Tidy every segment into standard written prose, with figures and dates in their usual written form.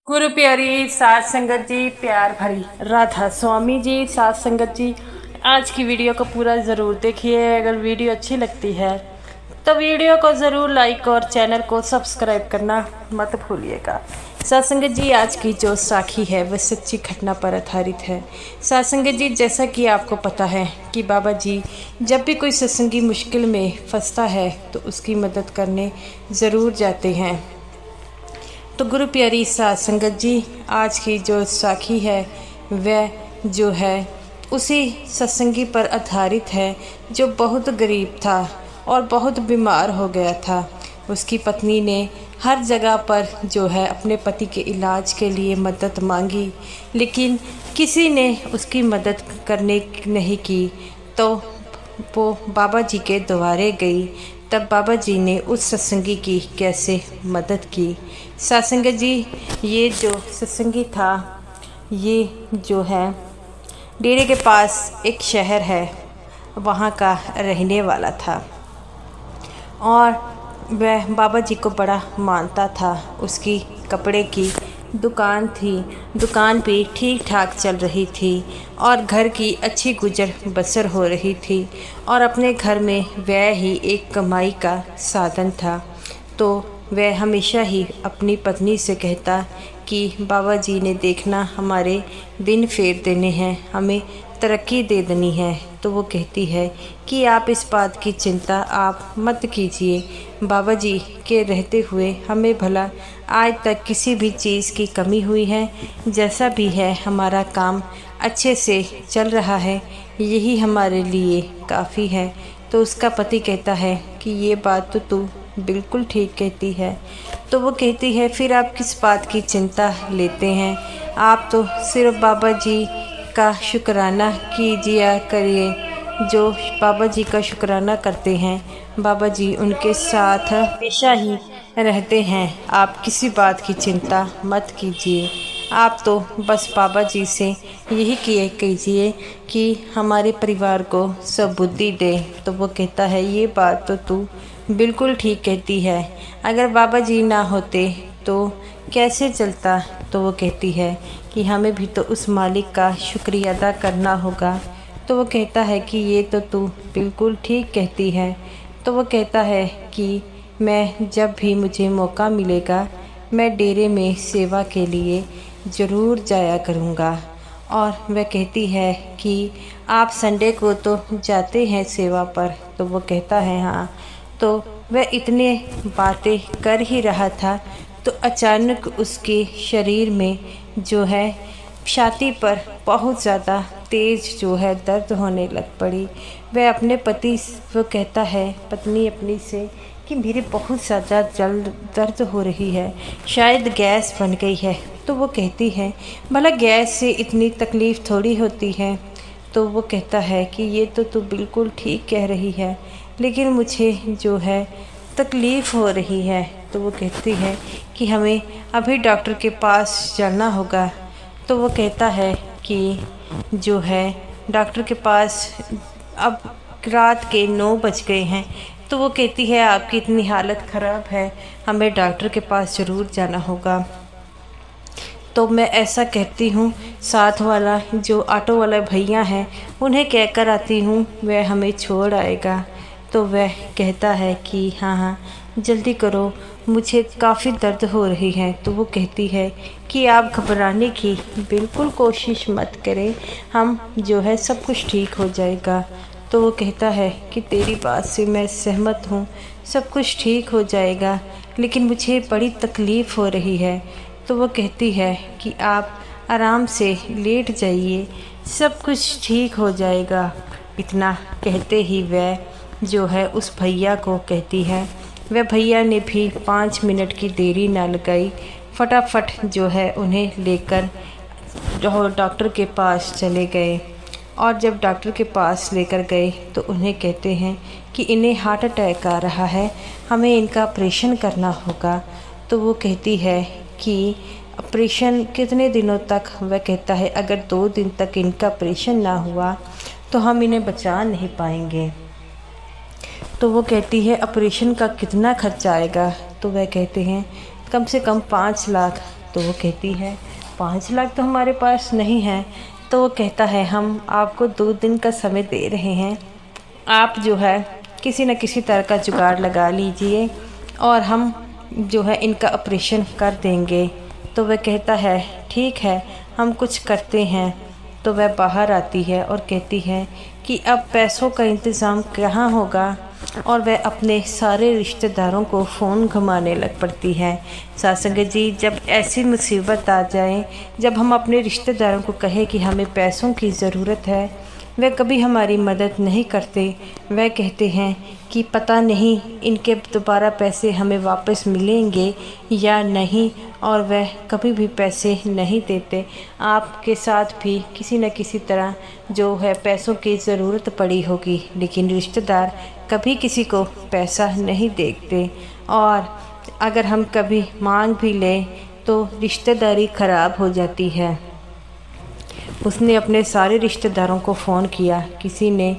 गुरु प्यारी साध संगत जी, प्यार भरी राधा स्वामी जी, साध संगत जी, आज की वीडियो को पूरा ज़रूर देखिए। अगर वीडियो अच्छी लगती है तो वीडियो को ज़रूर लाइक और चैनल को सब्सक्राइब करना मत भूलिएगा। साध संगत जी, आज की जो साखी है वह सच्ची घटना पर आधारित है। साध संगत जी, जैसा कि आपको पता है कि बाबा जी जब भी कोई सत्संगी मुश्किल में फंसता है तो उसकी मदद करने ज़रूर जाते हैं। तो गुरु प्यारी साध संगत जी, आज की जो साखी है वह जो है उसी सत्संगी पर आधारित है जो बहुत गरीब था और बहुत बीमार हो गया था। उसकी पत्नी ने हर जगह पर जो है अपने पति के इलाज के लिए मदद मांगी, लेकिन किसी ने उसकी मदद करने नहीं की। तो वो बाबा जी के द्वारे गई। तब बाबा जी ने उस सत्संगी की कैसे मदद की। सत्संगी जी, ये जो सत्संगी था ये जो है डेरे के पास एक शहर है, वहाँ का रहने वाला था और वह बाबा जी को बड़ा मानता था। उसकी कपड़े की दुकान थी, दुकान भी ठीक ठाक चल रही थी और घर की अच्छी गुजर बसर हो रही थी और अपने घर में वह ही एक कमाई का साधन था। तो वह हमेशा ही अपनी पत्नी से कहता कि बाबा जी ने देखना हमारे दिन फेर देने हैं, हमें तरक्की दे देनी है। तो वो कहती है कि आप इस बात की चिंता आप मत कीजिए, बाबा जी के रहते हुए हमें भला आज तक किसी भी चीज़ की कमी हुई है। जैसा भी है हमारा काम अच्छे से चल रहा है, यही हमारे लिए काफ़ी है। तो उसका पति कहता है कि ये बात तो तू बिल्कुल ठीक कहती है। तो वो कहती है फिर आप किस बात की चिंता लेते हैं, आप तो सिर्फ बाबा जी का शुक्राना कीजिए करिए। जो बाबा जी का शुक्राना करते हैं बाबा जी उनके साथ हमेशा ही रहते हैं। आप किसी बात की चिंता मत कीजिए, आप तो बस बाबा जी से यही किए कीजिए कि हमारे परिवार को सद्बुद्धि दे। तो वो कहता है ये बात तो तू बिल्कुल ठीक कहती है, अगर बाबा जी ना होते तो कैसे चलता। तो वो कहती है कि हमें भी तो उस मालिक का शुक्रिया अदा करना होगा। तो वो कहता है कि ये तो तू बिल्कुल ठीक कहती है। तो वो कहता है कि मैं जब भी मुझे मौका मिलेगा मैं डेरे में सेवा के लिए ज़रूर जाया करूँगा। और वह कहती है कि आप संडे को तो जाते हैं सेवा पर। तो वो कहता है हाँ। तो वह इतने बातें कर ही रहा था तो अचानक उसके शरीर में जो है छाती पर बहुत ज़्यादा तेज़ जो है दर्द होने लग पड़ी। वह अपने पति को कहता है, पत्नी अपनी से, कि मेरे बहुत ज़्यादा दर्द हो रही है, शायद गैस बन गई है। तो वो कहती है भला गैस से इतनी तकलीफ़ थोड़ी होती है। तो वो कहता है कि ये तो तू बिल्कुल ठीक कह रही है, लेकिन मुझे जो है तकलीफ़ हो रही है। तो वो कहती है कि हमें अभी डॉक्टर के पास जाना होगा। तो वो कहता है कि जो है डॉक्टर के पास अब रात के 9 बज गए हैं। तो वो कहती है आपकी इतनी हालत ख़राब है, हमें डॉक्टर के पास ज़रूर जाना होगा। तो मैं ऐसा कहती हूँ, साथ वाला जो ऑटो वाला भैया है उन्हें कहकर आती हूँ, वह हमें छोड़ आएगा। तो वह कहता है कि हाँ हाँ जल्दी करो, मुझे काफ़ी दर्द हो रही है। तो वो कहती है कि आप घबराने की बिल्कुल कोशिश मत करें, हम जो है सब कुछ ठीक हो जाएगा। तो वो कहता है कि तेरी बात से मैं सहमत हूँ, सब कुछ ठीक हो जाएगा, लेकिन मुझे बड़ी तकलीफ़ हो रही है। तो वो कहती है कि आप आराम से लेट जाइए, सब कुछ ठीक हो जाएगा। इतना कहते ही वह जो है उस भैया को कहती है। वह भैया ने भी 5 मिनट की देरी ना लगाई, फटाफट जो है उन्हें लेकर जो डॉक्टर के पास चले गए। और जब डॉक्टर के पास लेकर गए तो उन्हें कहते हैं कि इन्हें हार्ट अटैक आ रहा है, हमें इनका ऑपरेशन करना होगा। तो वो कहती है कि ऑपरेशन कितने दिनों तक। वह कहता है अगर 2 दिन तक इनका ऑपरेशन ना हुआ तो हम इन्हें बचा नहीं पाएंगे। तो वो कहती है ऑपरेशन का कितना खर्चा आएगा। तो वह कहते हैं कम से कम 5 लाख। तो वो कहती है 5 लाख तो हमारे पास नहीं है। तो वो कहता है हम आपको 2 दिन का समय दे रहे हैं, आप जो है किसी न किसी तरह का जुगाड़ लगा लीजिए और हम जो है इनका ऑपरेशन कर देंगे। तो वह कहता है ठीक है, हम कुछ करते हैं। तो वह बाहर आती है और कहती है कि अब पैसों का इंतज़ाम कहाँ होगा, और वह अपने सारे रिश्तेदारों को फ़ोन घुमाने लग पड़ती है। साथ संगत जी, जब ऐसी मुसीबत आ जाए, जब हम अपने रिश्तेदारों को कहें कि हमें पैसों की ज़रूरत है, वह कभी हमारी मदद नहीं करते। वह कहते हैं कि पता नहीं इनके दोबारा पैसे हमें वापस मिलेंगे या नहीं, और वह कभी भी पैसे नहीं देते। आपके साथ भी किसी न किसी तरह जो है पैसों की ज़रूरत पड़ी होगी, लेकिन रिश्तेदार कभी किसी को पैसा नहीं देते, और अगर हम कभी मांग भी लें तो रिश्तेदारी ख़राब हो जाती है। उसने अपने सारे रिश्तेदारों को फ़ोन किया, किसी ने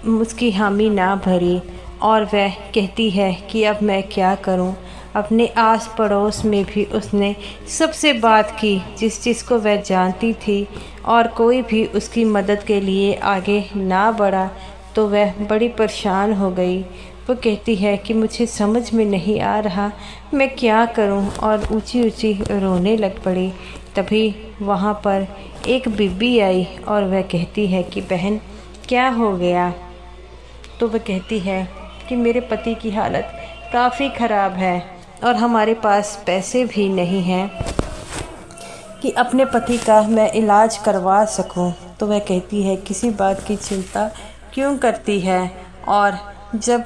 उसकी हामी ना भरी, और वह कहती है कि अब मैं क्या करूं। अपने आस पड़ोस में भी उसने सबसे बात की जिसको वह जानती थी, और कोई भी उसकी मदद के लिए आगे ना बढ़ा। तो वह बड़ी परेशान हो गई। वो कहती है कि मुझे समझ में नहीं आ रहा मैं क्या करूं, और ऊंची ऊंची रोने लग पड़ी। तभी वहाँ पर एक बीबी आई और वह कहती है कि बहन क्या हो गया। तो वह कहती है कि मेरे पति की हालत काफ़ी ख़राब है और हमारे पास पैसे भी नहीं हैं कि अपने पति का मैं इलाज करवा सकूं। तो वह कहती है किसी बात की चिंता क्यों करती है, और जब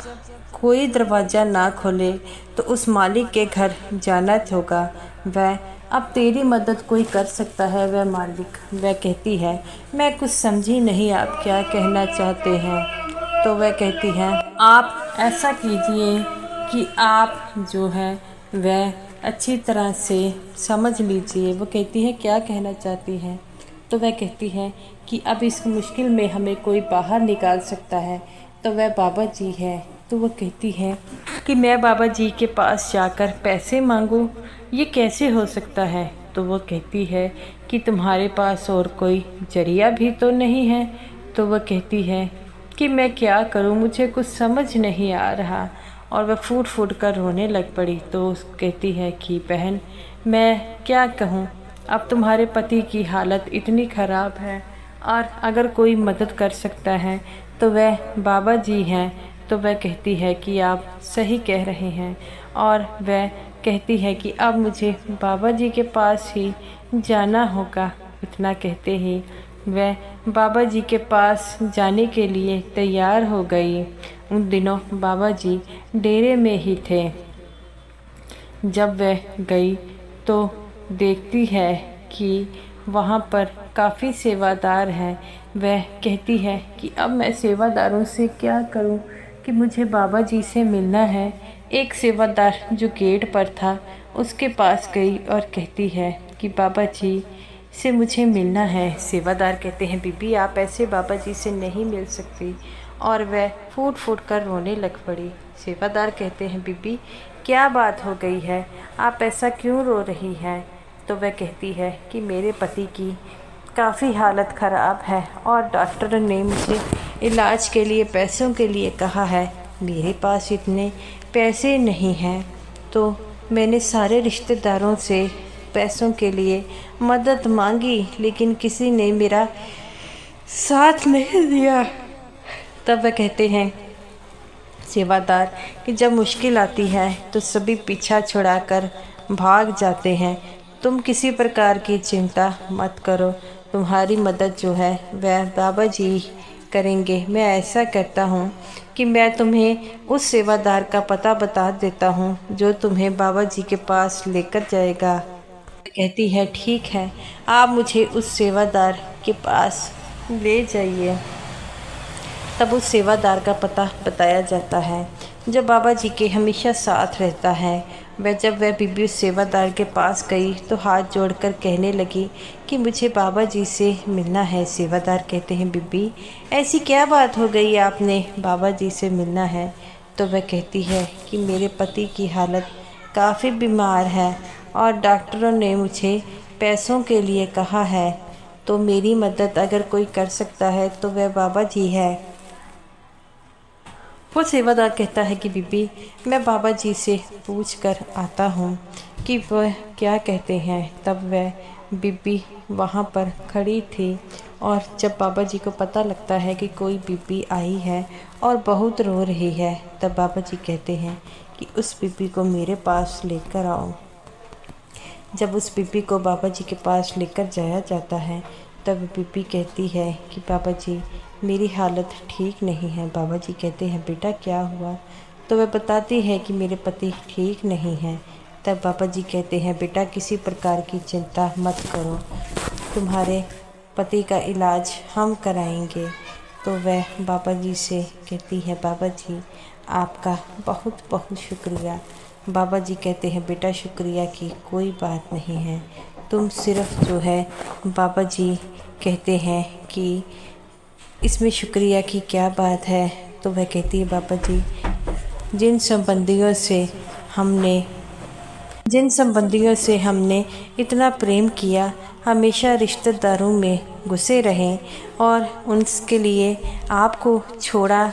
कोई दरवाज़ा ना खोले तो उस मालिक के घर जाना होगा। वह अब तेरी मदद कोई कर सकता है, वह मालिक। वह कहती है मैं कुछ समझी नहीं आप क्या कहना चाहते हैं। तो वह कहती है आप ऐसा कीजिए कि आप जो है वह अच्छी तरह से समझ लीजिए। वो कहती है क्या कहना चाहती हैं। तो वह कहती है कि अब इस मुश्किल में हमें कोई बाहर निकाल सकता है तो वह बाबा जी है। तो वो कहती है कि मैं बाबा जी के पास जाकर पैसे मांगूं, ये कैसे हो सकता है। तो वो कहती है कि तुम्हारे पास और कोई जरिया भी तो नहीं है। तो वह कहती है कि मैं क्या करूं, मुझे कुछ समझ नहीं आ रहा, और वह फूट फूट कर रोने लग पड़ी। तो कहती है कि बहन मैं क्या कहूं, अब तुम्हारे पति की हालत इतनी ख़राब है और अगर कोई मदद कर सकता है तो वह बाबा जी हैं। तो वह कहती है कि आप सही कह रहे हैं, और वह कहती है कि अब मुझे बाबा जी के पास ही जाना होगा। इतना कहते ही वह बाबा जी के पास जाने के लिए तैयार हो गई। उन दिनों बाबा जी डेरे में ही थे। जब वह गई तो देखती है कि वहाँ पर काफ़ी सेवादार हैं। वह कहती है कि अब मैं सेवादारों से क्या करूं कि मुझे बाबा जी से मिलना है। एक सेवादार जो गेट पर था उसके पास गई और कहती है कि बाबा जी से मुझे मिलना है। सेवादार कहते हैं बीबी आप ऐसे बाबा जी से नहीं मिल सकती, और वह फूट फूट कर रोने लग पड़ी। सेवादार कहते हैं बीबी क्या बात हो गई है, आप ऐसा क्यों रो रही हैं। तो वह कहती है कि मेरे पति की काफ़ी हालत ख़राब है और डॉक्टर ने मुझे इलाज के लिए पैसों के लिए कहा है, मेरे पास इतने पैसे नहीं हैं। तो मैंने सारे रिश्तेदारों से पैसों के लिए मदद मांगी लेकिन किसी ने मेरा साथ नहीं दिया। तब वह कहते हैं सेवादार कि जब मुश्किल आती है तो सभी पीछा छुड़ाकर भाग जाते हैं। तुम किसी प्रकार की चिंता मत करो, तुम्हारी मदद जो है वह बाबा जी करेंगे। मैं ऐसा करता हूँ कि मैं तुम्हें उस सेवादार का पता बता देता हूँ जो तुम्हें बाबा जी के पास लेकर जाएगा। कहती है ठीक है, आप मुझे उस सेवादार के पास ले जाइए। तब उस सेवादार का पता बताया जाता है जो बाबा जी के हमेशा साथ रहता है। जब वह बीबी उस सेवादार के पास गई तो हाथ जोड़कर कहने लगी कि मुझे बाबा जी से मिलना है। सेवादार कहते हैं बीबी ऐसी क्या बात हो गई आपने बाबा जी से मिलना है। तो वह कहती है कि मेरे पति की हालत काफ़ी बीमार है और डॉक्टरों ने मुझे पैसों के लिए कहा है, तो मेरी मदद अगर कोई कर सकता है तो वह बाबा जी है। वो सेवादार कहता है कि बीबी, मैं बाबा जी से पूछ कर आता हूँ कि वह क्या कहते हैं। तब वह बीबी वहाँ पर खड़ी थी और जब बाबा जी को पता लगता है कि कोई बीबी आई है और बहुत रो रही है, तब बाबा जी कहते हैं कि उस बीबी को मेरे पास लेकर आओ। जब उस बीबी को बाबा जी के पास लेकर जाया जाता है, तब बीबी कहती है कि बाबा जी, मेरी हालत ठीक नहीं है। बाबा जी कहते हैं, बेटा क्या हुआ? तो वह बताती है कि मेरे पति ठीक नहीं हैं। तब बाबा जी कहते हैं, बेटा किसी प्रकार की चिंता मत करो, तुम्हारे पति का इलाज हम कराएंगे। तो वह बाबा जी से कहती है, बाबा जी आपका बहुत बहुत शुक्रिया। बाबा जी कहते हैं, बेटा शुक्रिया की कोई बात नहीं है, तुम सिर्फ जो है, बाबा जी कहते हैं कि इसमें शुक्रिया की क्या बात है। तो वह कहती है, बाबा जी जिन संबंधियों से हमने इतना प्रेम किया, हमेशा रिश्तेदारों में घुसे रहें और उनके लिए आपको छोड़ा।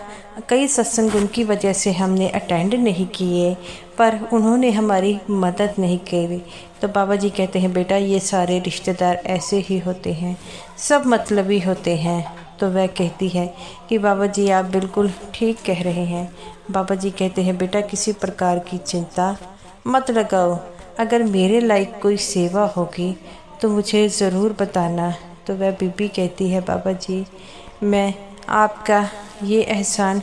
कई सत्संग उनकी वजह से हमने अटेंड नहीं किए, पर उन्होंने हमारी मदद नहीं करी। तो बाबा जी कहते हैं, बेटा ये सारे रिश्तेदार ऐसे ही होते हैं, सब मतलबी होते हैं। तो वह कहती है कि बाबा जी आप बिल्कुल ठीक कह रहे हैं। बाबा जी कहते हैं, बेटा किसी प्रकार की चिंता मत लगाओ, अगर मेरे लायक कोई सेवा होगी तो मुझे ज़रूर बताना। तो वह बीबी कहती है, बाबा जी मैं आपका ये एहसान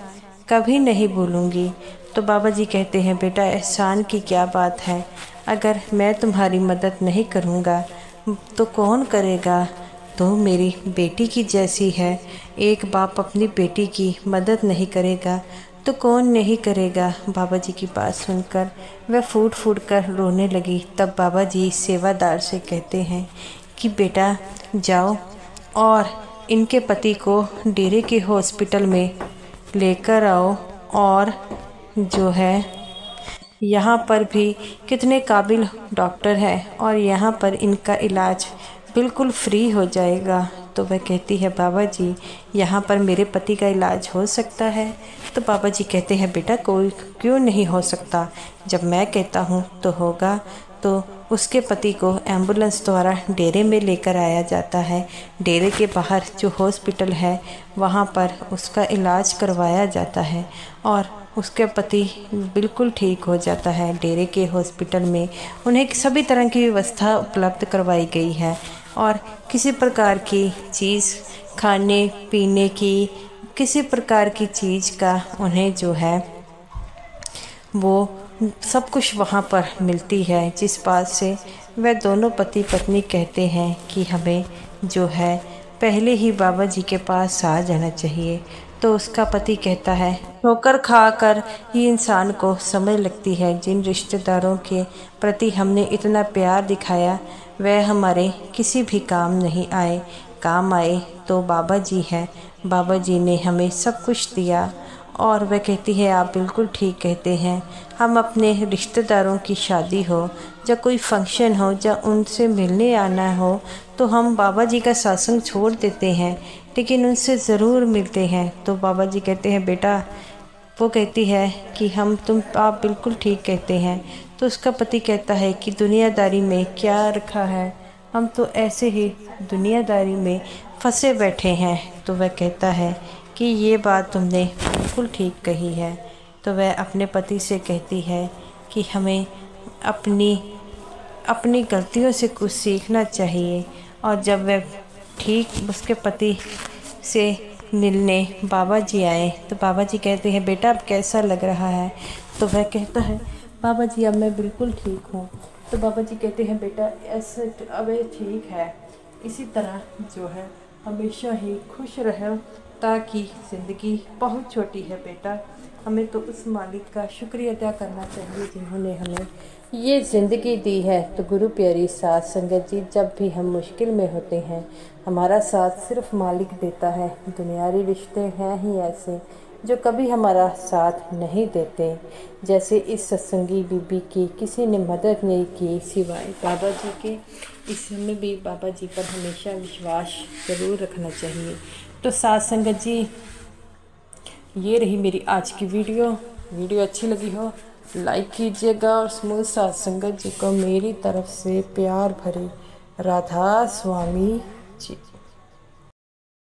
कभी नहीं भूलूंगी। तो बाबा जी कहते हैं, बेटा एहसान की क्या बात है, अगर मैं तुम्हारी मदद नहीं करूँगा तो कौन करेगा? तो मेरी बेटी की जैसी है, एक बाप अपनी बेटी की मदद नहीं करेगा तो कौन नहीं करेगा। बाबा जी की बात सुनकर वह फूट फूट कर रोने लगी। तब बाबा जी सेवादार से कहते हैं कि बेटा जाओ और इनके पति को डेरे के हॉस्पिटल में लेकर आओ, और जो है यहाँ पर भी कितने काबिल डॉक्टर हैं और यहाँ पर इनका इलाज बिल्कुल फ्री हो जाएगा। तो वह कहती है, बाबा जी यहाँ पर मेरे पति का इलाज हो सकता है? तो बाबा जी कहते हैं, बेटा कोई क्यों नहीं हो सकता, जब मैं कहता हूँ तो होगा। तो उसके पति को एम्बुलेंस द्वारा डेरे में लेकर आया जाता है। डेरे के बाहर जो हॉस्पिटल है वहाँ पर उसका इलाज करवाया जाता है और उसके पति बिल्कुल ठीक हो जाता है। डेरे के हॉस्पिटल में उन्हें सभी तरह की व्यवस्था उपलब्ध करवाई गई है और किसी प्रकार की चीज़ खाने पीने की, किसी प्रकार की चीज़ का उन्हें जो है वो सब कुछ वहाँ पर मिलती है। जिस बात से वह दोनों पति पत्नी कहते हैं कि हमें जो है पहले ही बाबा जी के पास आ जाना चाहिए। तो उसका पति कहता है, ठोकर खा कर ही इंसान को समझ लगती है, जिन रिश्तेदारों के प्रति हमने इतना प्यार दिखाया वह हमारे किसी भी काम नहीं आए। काम आए तो बाबा जी हैं, बाबा जी ने हमें सब कुछ दिया। और वह कहती है, आप बिल्कुल ठीक कहते हैं, हम अपने रिश्तेदारों की शादी हो या कोई फंक्शन हो या उनसे मिलने आना हो तो हम बाबा जी का सत्संग छोड़ देते हैं, लेकिन उनसे ज़रूर मिलते हैं। तो बाबा जी कहते हैं, बेटा, वो कहती है कि आप बिल्कुल ठीक कहते हैं। तो उसका पति कहता है कि दुनियादारी में क्या रखा है, हम तो ऐसे ही दुनियादारी में फंसे बैठे हैं। तो वह कहता है कि ये बात तुमने बिल्कुल ठीक कही है। तो वह अपने पति से कहती है कि हमें अपनी गलतियों से कुछ सीखना चाहिए। और जब वह ठीक उसके पति से मिलने बाबा जी आए तो बाबा जी कहते हैं, बेटा अब कैसा लग रहा है? तो वह कहता है, बाबा जी अब मैं बिल्कुल ठीक हूँ। तो बाबा जी कहते हैं, बेटा ऐसे अब ये ठीक है, इसी तरह जो है हमेशा ही खुश रहो, ताकि ज़िंदगी बहुत छोटी है बेटा, हमें तो उस मालिक का शुक्रिया अदा करना चाहिए जिन्होंने हमें ये ज़िंदगी दी है। तो गुरु प्यारी साथ संगत जी, जब भी हम मुश्किल में होते हैं हमारा साथ सिर्फ मालिक देता है। दुनियावी रिश्ते हैं ही ऐसे, जो कभी हमारा साथ नहीं देते। जैसे इस सत्संगी बीबी की किसी ने मदद नहीं की सिवाय बाबा जी के। इस हमें भी बाबा जी पर हमेशा विश्वास ज़रूर रखना चाहिए। तो साथ संगत जी, ये रही मेरी आज की वीडियो अच्छी लगी हो लाइक कीजिएगा और समूह साथ संगत जी को मेरी तरफ से प्यार भरी राधा स्वामी जी।